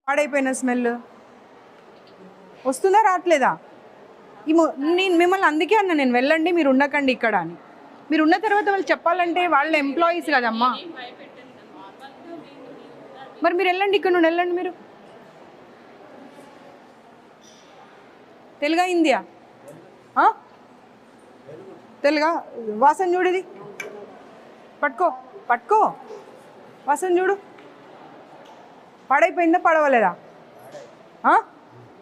పాడైపోయిన స్మెల్ వస్తుందా రావట్లేదా? నేను మిమ్మల్ని అందుకే అన్నా, నేను వెళ్ళండి మీరు ఉండకండి ఇక్కడ అని. మీరు ఉన్న తర్వాత వాళ్ళు చెప్పాలంటే వాళ్ళ ఎంప్లాయీస్ కదమ్మా. మరి మీరు వెళ్ళండి, ఇక్కడ నుండి వెళ్ళండి. మీరు తెలుగా హిందీయా? తెలుగా? వాసన చూడు, ఇది పట్టుకో పట్టుకో, వాసన చూడు. పాడైపోయిందా పడవలేదా?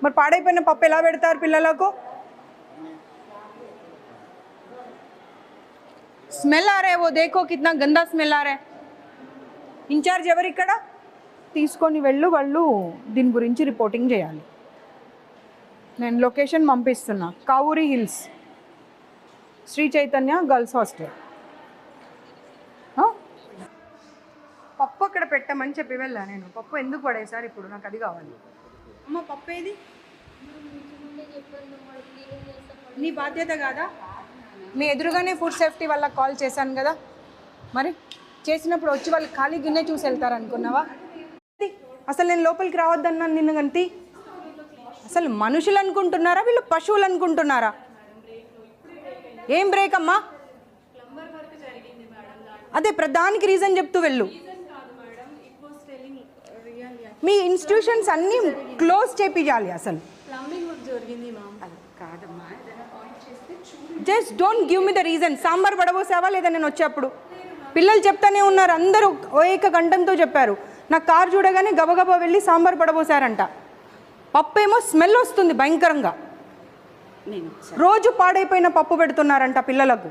మరి పాడైపోయిన పప్పు ఎలా పెడతారు పిల్లలకు? స్మెల్ ఆ రే, ఓ దేఖో కిतना గందా స్మెల్ ఆ రే. ఇన్ఛార్జ్ ఎవరు ఇక్కడ? తీసుకొని వెళ్ళు, వాళ్ళు దీని గురించి రిపోర్టింగ్ చేయాలి. నేను లొకేషన్ పంపిస్తున్నా, Kavuri hills, Sri Chaitanya girls hostel. పప్పు అక్కడ పెట్టమని చెప్పి వెళ్ళా నేను. పప్పు ఎందుకు పడేసారు ఇప్పుడు? నాకు అది కావాలి. అమ్మ పప్పు ఏది? నీ బాధ్యత కాదా? మీ ఎదురుగానే ఫుడ్ సేఫ్టీ వాళ్ళకి కాల్ చేశాను కదా, మరి చేసినప్పుడు వచ్చి వాళ్ళు ఖాళీ గిన్నె చూసి వెళ్తారు అనుకున్నావా? అసలు నేను లోపలికి రావద్దన్నాను నిన్ను గంతి. అసలు మనుషులు అనుకుంటున్నారా వీళ్ళు పశువులు అనుకుంటున్నారా? ఏం బ్రేక్ అమ్మా? అదే ప్రధానికి రీజన్ చెప్తూ వెళ్ళు. మీ ఇన్స్టిట్యూషన్స్ అన్నీ క్లోజ్ చేపియాలి. అసలు just don't give me the reason. Sambar పడబోసావా లేదా నేను వచ్చేప్పుడు? పిల్లలు చెప్తానే ఉన్నారు, అందరూ ఏక కంఠంతో చెప్పారు. నా కారు చూడగానే గబగబా వెళ్ళి సాంబార్ పడబోసారంట. పప్పు ఏమో స్మెల్ వస్తుంది భయంకరంగా. రోజు పాడైపోయిన పప్పు పెడుతున్నారంట పిల్లలకు.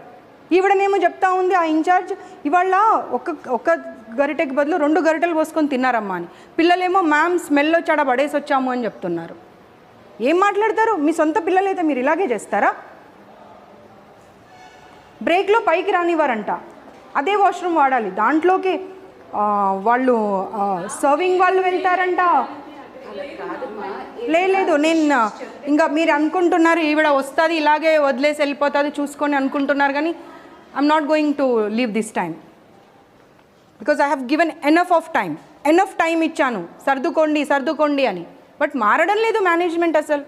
ఈవిడనేమో చెప్తా ఉంది ఆ ఇన్ఛార్జ్, ఇవాళ ఒక్క గరిటెకి బదులు 2 గరిటెలు పోసుకొని తిన్నారమ్మా అని. పిల్లలేమో మ్యామ్ స్మెల్లో చెడ పడేసి వచ్చాము అని చెప్తున్నారు. ఏం మాట్లాడతారు? మీ సొంత పిల్లలైతే మీరు ఇలాగే చేస్తారా? బ్రేక్లో పైకి రానివ్వరంట, అదే వాష్రూమ్ వాడాలి. దాంట్లోకి వాళ్ళు సర్వింగ్ వాళ్ళు వెళ్తారంట. లేదు, నేను ఇంకా మీరు అనుకుంటున్నారు ఈవిడ వస్తుంది ఇలాగే వదిలేసి వెళ్ళిపోతుంది చూసుకొని అనుకుంటున్నారు, కానీ I'm not going to leave this time because I have given enough time ఇచ్చాను సర్దుకోండి అని. బట్ మారడం లేదు మేనేజ్మెంట్ అసలు.